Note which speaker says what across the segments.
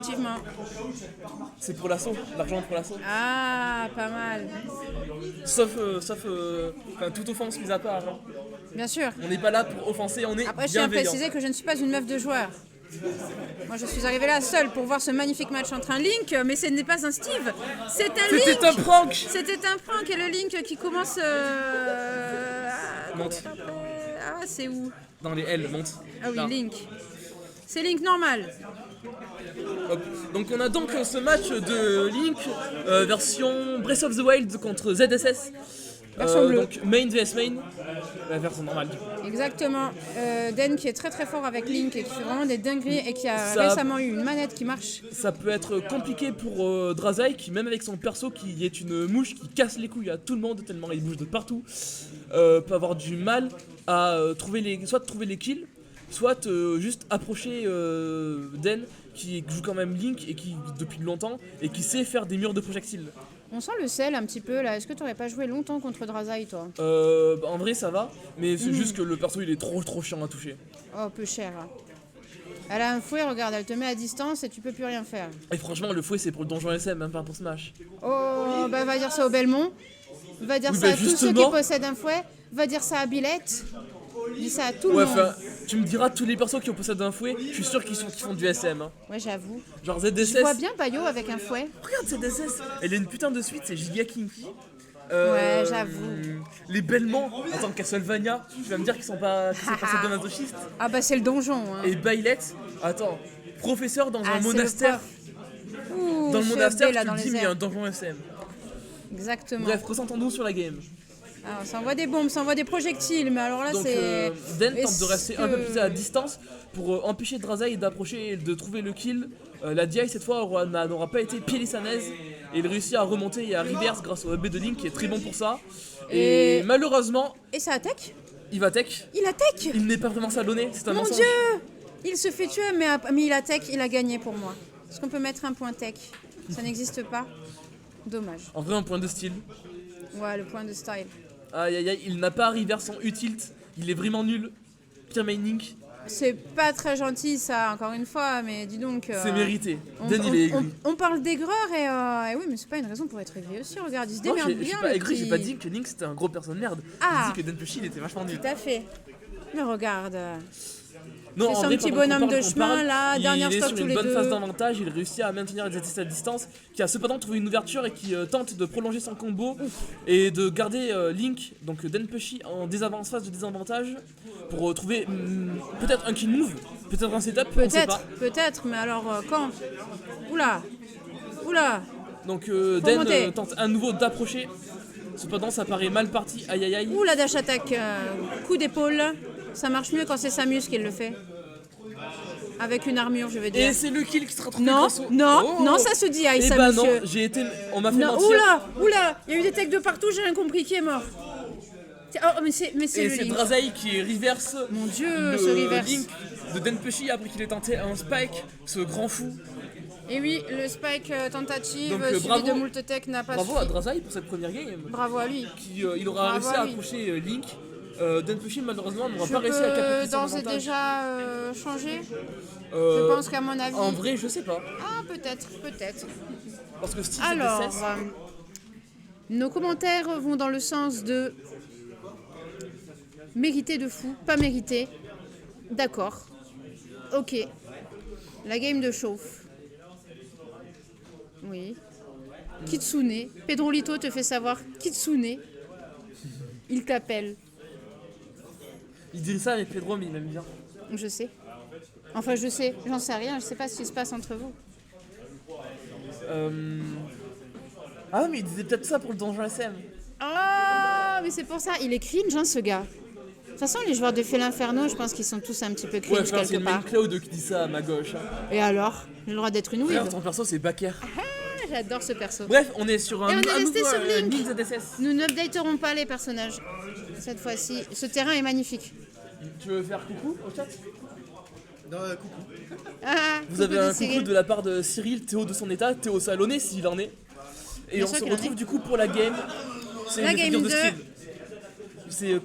Speaker 1: Effectivement.
Speaker 2: C'est pour l'assaut, l'argent pour l'assaut.
Speaker 1: Ah, pas mal.
Speaker 2: Sauf toute offense mise à part. Hein.
Speaker 1: Bien sûr.
Speaker 2: On n'est pas là pour offenser, on est
Speaker 1: Après, je tiens à
Speaker 2: bienveillant.
Speaker 1: préciser que je ne suis pas une meuf de joueur. Moi, je suis arrivée là seule pour voir ce magnifique match entre un Link, mais ce n'est pas un Steve. C'est un Link.
Speaker 2: C'était un prank.
Speaker 1: C'était un prank et le Link qui commence.
Speaker 2: Monte.
Speaker 1: Ah, c'est où?
Speaker 2: Dans les L, monte.
Speaker 1: Ah oui,
Speaker 2: Là.
Speaker 1: Link. C'est Link normal.
Speaker 2: Hop. Donc on a donc ce match de Link version Breath of the Wild contre ZSS.
Speaker 1: Version bleue.
Speaker 2: Donc main vs main. La version normale du coup.
Speaker 1: Exactement. Den qui est très très fort avec Link et qui fait vraiment des dingueries et qui a
Speaker 2: Ça-
Speaker 1: récemment eu une manette qui marche.
Speaker 2: Ça peut être compliqué pour Drazai qui même avec son perso qui est une mouche qui casse les couilles à tout le monde tellement il bouge de partout peut avoir du mal à trouver les kills soit juste approcher Den qui joue quand même Link et qui depuis longtemps et qui sait faire des murs de projectiles.
Speaker 1: On sent le sel un petit peu là. Est-ce que tu aurais pas joué longtemps contre Drazai toi?
Speaker 2: En vrai ça va mais c'est juste que le perso il est trop chiant à toucher.
Speaker 1: Oh, peu cher. Elle a un fouet, regarde, elle te met à distance et tu peux plus rien faire.
Speaker 2: Et franchement le fouet c'est pour le donjon SM même pas pour Smash.
Speaker 1: Oh, bah va dire ça au Belmont. Va dire
Speaker 2: Oui,
Speaker 1: ça
Speaker 2: bah,
Speaker 1: à tous ceux qui
Speaker 2: justement.
Speaker 1: possèdent un fouet. Va dire ça à Billette. Dis ça à tout le
Speaker 2: Ouais
Speaker 1: monde.
Speaker 2: enfin tu me diras tous les persos qui possèdent un fouet, je suis sûr qu'ils font du SM hein.
Speaker 1: Ouais, j'avoue.
Speaker 2: Genre
Speaker 1: Je
Speaker 2: ZSS.
Speaker 1: vois bien Bayo avec un fouet.
Speaker 2: Regarde cette SS, elle a une putain de suite, c'est giga kinky.
Speaker 1: Ouais, j'avoue.
Speaker 2: Les Bellemans, attends, Castlevania, tu vas me dire qu'ils sont pas de masochistes.
Speaker 1: Ah bah c'est le donjon. Hein.
Speaker 2: Et Bailet, attends, professeur dans
Speaker 1: Ah,
Speaker 2: un
Speaker 1: c'est le
Speaker 2: monastère.
Speaker 1: prof. Ouh,
Speaker 2: Dans le
Speaker 1: ce
Speaker 2: monastère,
Speaker 1: B, là,
Speaker 2: tu
Speaker 1: dans
Speaker 2: te
Speaker 1: les
Speaker 2: dis, mais il y a
Speaker 1: airs.
Speaker 2: un donjon SM.
Speaker 1: Exactement.
Speaker 2: Bref, ressentons-nous sur la game.
Speaker 1: Alors, ça envoie des bombes, ça envoie des projectiles, mais alors là
Speaker 2: Donc,
Speaker 1: c'est.
Speaker 2: Den tente
Speaker 1: Est-ce
Speaker 2: de rester
Speaker 1: que-
Speaker 2: un peu plus à distance pour empêcher Drazai d'approcher et de trouver le kill. La DI cette fois n'aura pas été piélisanaise et il réussit à remonter et à reverse grâce au AB de Link qui est très bon pour ça. Et malheureusement,
Speaker 1: Et ça attaque?
Speaker 2: il va tech.
Speaker 1: Il attaque!
Speaker 2: Il n'est pas vraiment salonné, c'est un
Speaker 1: Mon
Speaker 2: mensonge.
Speaker 1: Dieu! Il se fait tuer, mais il attaque, il a gagné pour moi. Est-ce qu'on peut mettre un point tech? Ça n'existe pas? Dommage.
Speaker 2: En vrai, un point de style.
Speaker 1: Ouais, le point de style.
Speaker 2: Aïe aïe aïe, il n'a pas reverse son utilt. Il est vraiment nul. Pire main Link,
Speaker 1: C'est pas très gentil ça, encore une fois, mais dis donc.
Speaker 2: c'est mérité.
Speaker 1: On,
Speaker 2: Den, il est aigri.
Speaker 1: on parle d'aigreur et oui, mais c'est pas une raison pour être aigri aussi. Regarde, il se
Speaker 2: Non,
Speaker 1: démerde
Speaker 2: je
Speaker 1: bien.
Speaker 2: suis pas
Speaker 1: le
Speaker 2: aigri, j'ai
Speaker 1: petit-
Speaker 2: pas dit que Link c'était un gros perso de merde.
Speaker 1: Ah.
Speaker 2: J'ai dit que Denpushi il était vachement nul.
Speaker 1: Tout à fait. Mais regarde.
Speaker 2: Non,
Speaker 1: C'est
Speaker 2: en
Speaker 1: son
Speaker 2: vrai,
Speaker 1: petit
Speaker 2: pendant qu'on
Speaker 1: bonhomme de
Speaker 2: qu'on
Speaker 1: chemin,
Speaker 2: parle,
Speaker 1: là, dernière
Speaker 2: il est
Speaker 1: stop
Speaker 2: sur
Speaker 1: tous
Speaker 2: une
Speaker 1: les
Speaker 2: bonne
Speaker 1: deux.
Speaker 2: phase d'avantage, il réussit à maintenir les ZSS à distance, qui a cependant trouvé une ouverture et qui tente de prolonger son combo et de garder Link, donc Denpushi en phase de désavantage pour trouver peut-être un kill move, peut-être un setup, on sait pas.
Speaker 1: Peut-être, mais alors quand? Oula. Oula.
Speaker 2: Donc
Speaker 1: monter.
Speaker 2: Den tente à nouveau d'approcher, cependant ça paraît mal parti, aïe aïe aïe.
Speaker 1: Ouh, la dash attack. Coup d'épaule. Ça marche mieux quand c'est Samus qui le fait. Avec une armure, je veux dire.
Speaker 2: Et c'est le kill qui sera trouvé
Speaker 1: Non,
Speaker 2: grâce au...
Speaker 1: non,
Speaker 2: Oh.
Speaker 1: non, ça se dit,
Speaker 2: Eh
Speaker 1: Aïssa,
Speaker 2: bah non,
Speaker 1: monsieur.
Speaker 2: on m'a fait
Speaker 1: Non,
Speaker 2: mentir.
Speaker 1: oula, oula, il y a eu des techs de partout, j'ai rien compris, qui est mort? Oh, mais c'est
Speaker 2: Et
Speaker 1: le
Speaker 2: c'est
Speaker 1: Link.
Speaker 2: Drazai qui reverse
Speaker 1: Mon Dieu,
Speaker 2: le
Speaker 1: ce reverse.
Speaker 2: Link de Denpushi après qu'il ait tenté un spike, ce grand fou.
Speaker 1: Et oui, le spike tentative
Speaker 2: Donc,
Speaker 1: suivi
Speaker 2: bravo.
Speaker 1: de moult tech n'a pas
Speaker 2: Bravo à
Speaker 1: suffi.
Speaker 2: Drazai pour cette première game.
Speaker 1: Bravo à lui.
Speaker 2: Il aura
Speaker 1: Bravo
Speaker 2: réussi à
Speaker 1: à lui.
Speaker 2: approcher Link. Denpushi malheureusement n'aura
Speaker 1: Je
Speaker 2: pas réussi à
Speaker 1: peux
Speaker 2: capter son
Speaker 1: d'ores et
Speaker 2: avantage.
Speaker 1: déjà changer. Je
Speaker 2: Euh,
Speaker 1: pense qu'à mon avis.
Speaker 2: En vrai, je sais pas.
Speaker 1: Ah, peut-être, peut-être.
Speaker 2: Parce que Steve
Speaker 1: Alors,
Speaker 2: ZSS,
Speaker 1: nos commentaires vont dans le sens de mérité de fou, pas mérité. D'accord. Ok. La game de chauffe. Oui. Kitsune. Pedrolito te fait savoir Kitsune. Il t'appelle.
Speaker 2: il dit ça avec Pedro, mais il m'aime bien.
Speaker 1: Je sais. Enfin, je sais. J'en sais rien. Je sais pas ce qui se passe entre vous.
Speaker 2: Ah, mais il disait peut-être ça pour le donjon SM.
Speaker 1: Ah, mais c'est pour ça. Il est cringe, hein, ce gars. De toute façon, les joueurs de Feel Inferno, je pense qu'ils sont tous un petit peu
Speaker 2: Ouais,
Speaker 1: cringe
Speaker 2: enfin, c'est
Speaker 1: quelque
Speaker 2: une main
Speaker 1: part.
Speaker 2: Cloud qui dit ça à ma gauche. Hein.
Speaker 1: Et alors? J'ai le droit d'être une
Speaker 2: D'ailleurs,
Speaker 1: weeb.
Speaker 2: ton perso c'est Baker.
Speaker 1: Ah, j'adore ce perso.
Speaker 2: Bref, on est sur
Speaker 1: Et
Speaker 2: un
Speaker 1: on est
Speaker 2: nouveau
Speaker 1: resté sur Link.
Speaker 2: Link ZSS.
Speaker 1: Nous n'updaterons pas les personnages cette fois-ci. Ce terrain est magnifique.
Speaker 2: Tu veux faire coucou au chat?
Speaker 3: Coucou.
Speaker 1: Ah,
Speaker 2: Vous avez un coucou
Speaker 1: Cyril.
Speaker 2: de la part de Cyril, Théo de son état, Théo Salonné s'il en est. Et
Speaker 1: Bien
Speaker 2: on
Speaker 1: sûr
Speaker 2: se
Speaker 1: qu'il en
Speaker 2: retrouve
Speaker 1: est.
Speaker 2: du coup pour la game. C'est
Speaker 1: La
Speaker 2: une
Speaker 1: game
Speaker 2: figure de
Speaker 1: 2.
Speaker 2: style. c'est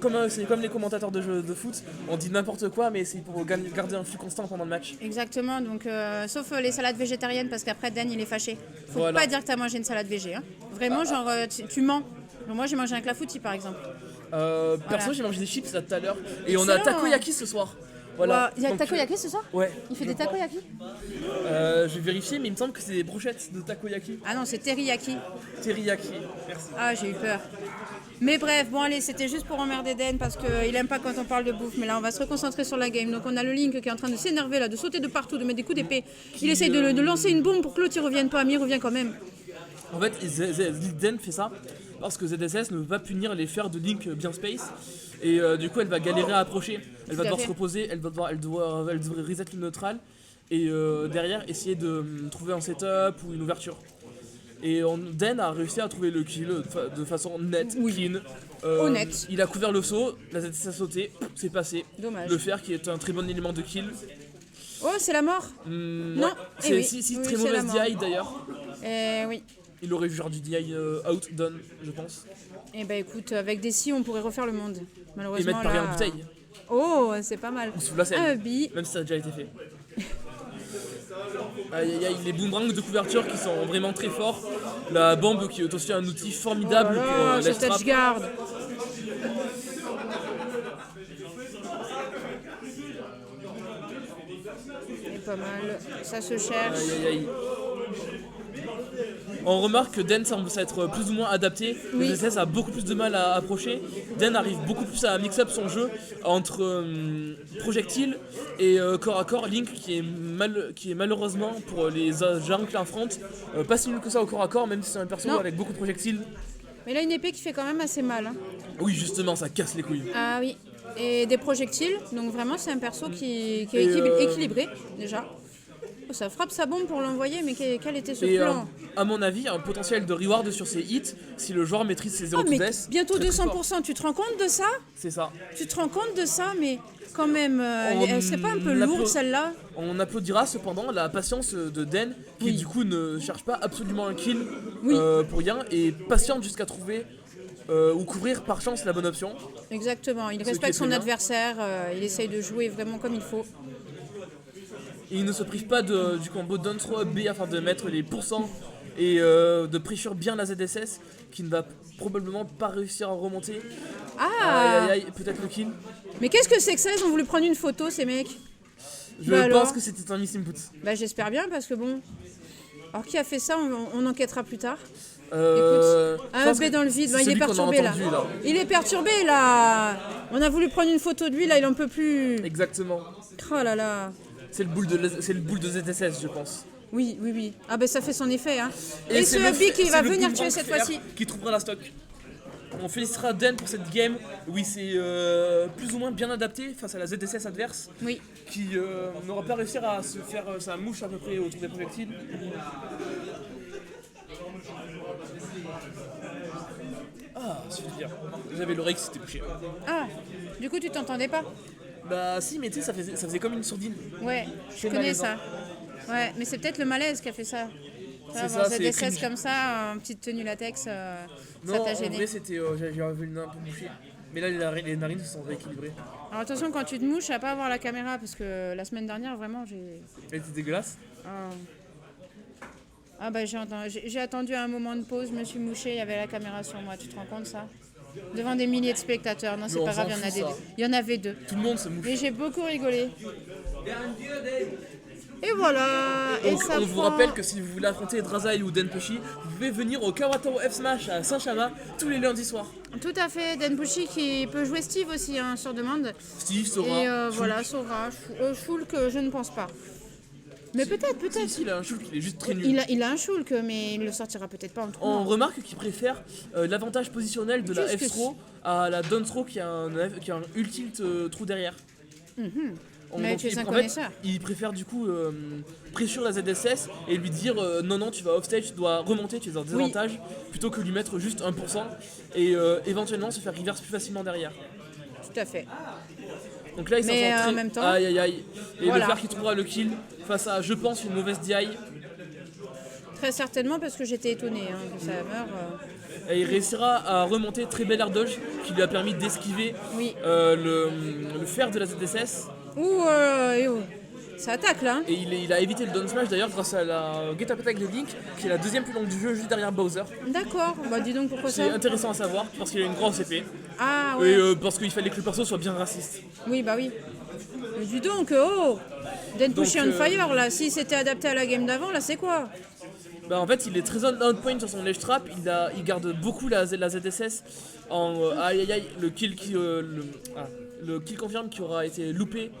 Speaker 2: comme les commentateurs de jeux de foot, on dit n'importe quoi, mais c'est pour garder un flux constant pendant le match.
Speaker 1: Exactement, donc sauf les salades végétariennes, parce qu'après Dan il est fâché. Faut
Speaker 2: Voilà.
Speaker 1: pas dire que t'as mangé une salade végé. Hein. Vraiment, genre, tu mens. Genre, moi j'ai mangé un clafoutis par exemple.
Speaker 2: Perso, j'ai mangé des chips là tout à l'heure, et on a
Speaker 1: Excellent.
Speaker 2: takoyaki ce soir. Voilà.
Speaker 1: Il y a
Speaker 2: Donc,
Speaker 1: takoyaki ce soir.
Speaker 2: Ouais.
Speaker 1: Il fait des takoyaki.
Speaker 2: Je vais vérifier, mais il me semble que c'est des brochettes de takoyaki.
Speaker 1: Ah non, c'est teriyaki.
Speaker 2: Teriyaki. Merci.
Speaker 1: Ah, j'ai eu peur. Mais bref, bon allez, c'était juste pour emmerder Den parce qu'il aime pas quand on parle de bouffe. Mais là, on va se reconcentrer sur la game. Donc on a le Link qui est en train de s'énerver là, de sauter de partout, de mettre des coups d'épée. Il essaye de lancer une bombe pour que l'autre il revienne pas, mais il revient quand même.
Speaker 2: En fait, Den fait ça parce que ZSS ne veut pas punir les fers de Link bien space. Et du coup, elle va galérer à approcher. Elle va
Speaker 1: Tout à
Speaker 2: devoir
Speaker 1: fait.
Speaker 2: se reposer, elle doit reset le neutral. Et derrière, essayer de trouver un setup ou une ouverture. Et Den a réussi à trouver le kill de façon nette,
Speaker 1: Oui.
Speaker 2: clean.
Speaker 1: Honnête.
Speaker 2: Il a couvert le saut, la ZSS a sauté, c'est passé.
Speaker 1: Dommage.
Speaker 2: Le fer qui est un très bon élément de kill.
Speaker 1: Oh, c'est la mort.
Speaker 2: Non,
Speaker 1: Non,
Speaker 2: c'est
Speaker 1: oui.
Speaker 2: si
Speaker 1: Oui,
Speaker 2: très
Speaker 1: c'est
Speaker 2: mauvaise
Speaker 1: la mort.
Speaker 2: DI d'ailleurs.
Speaker 1: Oui.
Speaker 2: Il aurait vu genre du DI out done, je pense.
Speaker 1: Eh ben écoute, avec des si, on pourrait refaire le monde.
Speaker 2: Et
Speaker 1: Malheureusement,
Speaker 2: mettre pareil
Speaker 1: là...
Speaker 2: en bouteille.
Speaker 1: Oh, c'est pas mal.
Speaker 2: Ou sous la
Speaker 1: Un
Speaker 2: selle.
Speaker 1: bi.
Speaker 2: Même si ça a déjà été fait. Aïe aïe aïe, les boomerangs de couverture qui sont vraiment très forts. La bombe qui est aussi un outil formidable pour
Speaker 1: Oh, ce
Speaker 2: let's trap.
Speaker 1: touch guard. C'est pas mal. Ça se cherche.
Speaker 2: Aïe aïe aïe. On remarque que Den semble s'être plus ou moins adapté.
Speaker 1: Oui.
Speaker 2: Le ZSS a beaucoup plus de mal à approcher. Den arrive beaucoup plus à mix-up son jeu entre projectiles et corps à corps. Link qui est malheureusement pour les gens qui l'affrontent pas si nul que ça au corps à corps, même si c'est un perso
Speaker 1: Non.
Speaker 2: avec beaucoup de projectiles.
Speaker 1: Mais là, une épée qui fait quand même assez mal. Hein.
Speaker 2: Oui, justement, ça casse les couilles.
Speaker 1: Ah oui. Et des projectiles. Donc vraiment, c'est un perso qui est
Speaker 2: Et,
Speaker 1: équilibré, déjà. Oh, ça frappe sa bombe pour l'envoyer, mais quel était ce
Speaker 2: Et
Speaker 1: plan
Speaker 2: à mon avis, un potentiel de reward sur ses hits si le joueur maîtrise ses 0
Speaker 1: Oh, mais
Speaker 2: S.
Speaker 1: bientôt
Speaker 2: très, très fort.
Speaker 1: 200%. Tu te rends compte de ça?
Speaker 2: C'est ça.
Speaker 1: Tu te rends compte de ça? Mais quand même, elle serait pas un peu
Speaker 2: On
Speaker 1: lourde,
Speaker 2: applaud-
Speaker 1: celle-là?
Speaker 2: On applaudira cependant la patience de Den qui
Speaker 1: Oui.
Speaker 2: du coup ne cherche pas absolument un kill
Speaker 1: Oui.
Speaker 2: pour rien et patiente jusqu'à trouver ou couvrir par chance la bonne option.
Speaker 1: Exactement. Il
Speaker 2: qui est
Speaker 1: respecte
Speaker 2: très
Speaker 1: son
Speaker 2: bien.
Speaker 1: adversaire. Il essaye de jouer vraiment comme il faut.
Speaker 2: Et il ne se prive pas du combo down throw up B afin de mettre les pourcents et de pressure bien la ZSS qui ne va probablement pas réussir à remonter. Aïe
Speaker 1: Ah!
Speaker 2: aïe aïe, peut-être le kill.
Speaker 1: Mais qu'est-ce que c'est que ça? Ils ont voulu prendre une photo, ces mecs?
Speaker 2: Je
Speaker 1: Bah
Speaker 2: pense
Speaker 1: alors
Speaker 2: que c'était un miss input.
Speaker 1: Bah j'espère bien parce que bon. Alors qui a fait ça? On enquêtera plus tard.
Speaker 2: Je
Speaker 1: Un
Speaker 2: pense
Speaker 1: B
Speaker 2: que
Speaker 1: dans le vide,
Speaker 2: c'est
Speaker 1: bah, il est
Speaker 2: celui qu'on a
Speaker 1: perturbé là.
Speaker 2: entendu, là.
Speaker 1: Il est perturbé là. On a voulu prendre une photo de lui là, il en peut plus.
Speaker 2: Exactement.
Speaker 1: Oh là là.
Speaker 2: C'est le boule de ZSS, je pense.
Speaker 1: Oui, oui, oui. Ah ben ça fait son effet hein. Et ce
Speaker 2: c'est le
Speaker 1: Hubby qui
Speaker 2: c'est
Speaker 1: va
Speaker 2: le
Speaker 1: venir
Speaker 2: boomerang
Speaker 1: tuer cette
Speaker 2: fer
Speaker 1: fois-ci.
Speaker 2: qui trouvera la stock. On félicitera Den pour cette game. Oui, c'est plus ou moins bien adapté face à la ZSS adverse
Speaker 1: Oui.
Speaker 2: qui n'aura pas réussi à se faire sa mouche à peu près autour des projectiles. Ah, c'est bien. J'avais l'oreille qui s'était bouchée.
Speaker 1: Ah, du coup tu t'entendais pas?
Speaker 2: Bah si, mais tu sais, ça faisait comme une sourdine.
Speaker 1: Ouais, je
Speaker 2: C'est
Speaker 1: connais
Speaker 2: malaisant.
Speaker 1: ça. Ouais, mais c'est peut-être le malaise qui a fait ça.
Speaker 2: C'est
Speaker 1: Avoir
Speaker 2: ça, c'est
Speaker 1: ZSS
Speaker 2: cringe.
Speaker 1: comme ça, en petite tenue latex, ça
Speaker 2: Non,
Speaker 1: t'a
Speaker 2: en
Speaker 1: gêné.
Speaker 2: vrai, c'était. J'avais le nez un peu bouché. Mais là, les narines se sont rééquilibrées.
Speaker 1: Alors attention quand tu te mouches à pas avoir la caméra parce que la semaine dernière vraiment j'ai...
Speaker 2: Elle était dégueulasse.
Speaker 1: Ah, ah bah j'ai attendu à un moment de pause, je me suis mouchée, il y avait la caméra sur moi, tu te rends compte ça? Devant des milliers de spectateurs, non c'est
Speaker 2: Mais
Speaker 1: pas
Speaker 2: on
Speaker 1: grave,
Speaker 2: s'en fout, ça.
Speaker 1: il y en avait deux.
Speaker 2: Tout le monde se mouche.
Speaker 1: Mais j'ai beaucoup rigolé. Et voilà. Et
Speaker 2: Donc,
Speaker 1: ça
Speaker 2: on vous
Speaker 1: prend-
Speaker 2: rappelle que si vous voulez affronter Drazai ou Denpushi, vous pouvez venir au Kawataro F Smash à Saint-Chama tous les lundis soirs.
Speaker 1: Tout à fait, Denbushi qui peut jouer Steve aussi hein, sur demande.
Speaker 2: Steve, Sora,
Speaker 1: Et
Speaker 2: Shulk.
Speaker 1: voilà, Sora, Shulk, je ne pense pas. Mais peut-être.
Speaker 2: Si, il a un Shulk, il est juste très nul.
Speaker 1: Il a un Shulk, mais il le sortira peut-être pas en
Speaker 2: On
Speaker 1: tournoi.
Speaker 2: remarque qu'il préfère l'avantage positionnel de la
Speaker 1: Qu'est-ce que
Speaker 2: F-throw à la down throw qui a un ult-tilt trou derrière.
Speaker 1: Mais
Speaker 2: Donc,
Speaker 1: tu es un
Speaker 2: en fait,
Speaker 1: connaisseur.
Speaker 2: il préfère du coup pressure la ZSS et lui dire non tu vas offstage, tu dois remonter, tu es en désavantage plutôt que lui mettre juste 1% et éventuellement se faire reverse plus facilement derrière.
Speaker 1: Tout à fait.
Speaker 2: Donc là il s'en
Speaker 1: Mais,
Speaker 2: sort très...
Speaker 1: en même temps-
Speaker 2: Aïe aïe aïe. Et
Speaker 1: Voilà.
Speaker 2: le fer qui trouvera le kill face à je pense une mauvaise DI.
Speaker 1: Très certainement parce que j'étais étonnée que ça meure.
Speaker 2: Et il réussira à remonter très bel air dodge qui lui a permis d'esquiver
Speaker 1: Oui.
Speaker 2: le fer de la ZSS.
Speaker 1: Ouh, ça attaque là.
Speaker 2: Et il a évité le down smash d'ailleurs grâce à la Get Up Attack de Link, qui est la deuxième plus longue du jeu juste derrière Bowser.
Speaker 1: D'accord, bah dis donc pourquoi
Speaker 2: C'est
Speaker 1: ça.
Speaker 2: intéressant à savoir parce qu'il a une grosse épée.
Speaker 1: Ah
Speaker 2: Et
Speaker 1: ouais.
Speaker 2: parce qu'il fallait que le perso soit bien raciste.
Speaker 1: Oui, bah oui. Mais dis donc, Denpushi
Speaker 2: Donc,
Speaker 1: on fire là, si c'était adapté à la game d'avant, là c'est quoi?
Speaker 2: Bah en fait il est très on point sur son ledge trap, il garde beaucoup la ZSS en aïe aïe aïe, le kill confirme qui aura été loupé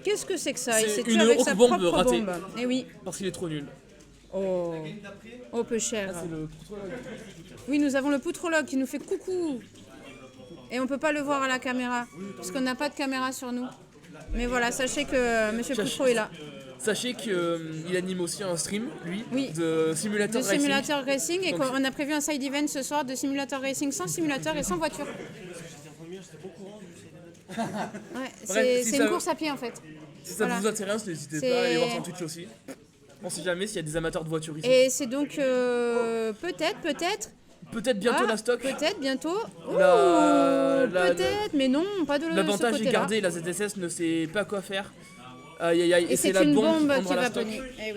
Speaker 1: Qu'est-ce que c'est que ça? Il
Speaker 2: C'est
Speaker 1: s'est tué
Speaker 2: une
Speaker 1: avec sa
Speaker 2: Rock Bomb
Speaker 1: propre
Speaker 2: ratée.
Speaker 1: bombe. Eh oui.
Speaker 2: parce qu'il est trop nul.
Speaker 1: Oh, peu cher.
Speaker 2: C'est le
Speaker 1: Oui, nous avons le poutrologue qui nous fait coucou. Et on peut pas le voir à la caméra, parce qu'on n'a pas de caméra sur nous. Mais voilà, sachez que Monsieur Poutreau est là.
Speaker 2: Sachez qu'il anime aussi un stream, lui,
Speaker 1: Oui.
Speaker 2: de simulateur
Speaker 1: De
Speaker 2: racing.
Speaker 1: simulateur racing, et
Speaker 2: Donc-
Speaker 1: qu'on a prévu un side event ce soir de simulateur racing sans simulateur et sans voiture. Ouais,
Speaker 2: Bref, si
Speaker 1: c'est
Speaker 2: ça-
Speaker 1: une course à pied en fait.
Speaker 2: Si ça
Speaker 1: Voilà.
Speaker 2: vous intéresse, n'hésitez
Speaker 1: C'est-
Speaker 2: pas à aller voir son Twitch aussi. On sait jamais s'il y a des amateurs de voitures ici.
Speaker 1: Et c'est donc peut-être,
Speaker 2: Peut-être bientôt
Speaker 1: ah,
Speaker 2: la stock.
Speaker 1: peut-être bientôt. Ouh,
Speaker 2: La-
Speaker 1: peut-être, mais non, pas de ce
Speaker 2: L'avantage est
Speaker 1: côté-là.
Speaker 2: gardé, la ZSS ne sait pas quoi faire. Aïe aïe aïe,
Speaker 1: Et c'est
Speaker 2: la
Speaker 1: une
Speaker 2: bombe qui
Speaker 1: bombe
Speaker 2: prendra
Speaker 1: qui
Speaker 2: la
Speaker 1: va
Speaker 2: stock.
Speaker 1: punir. Eh oui.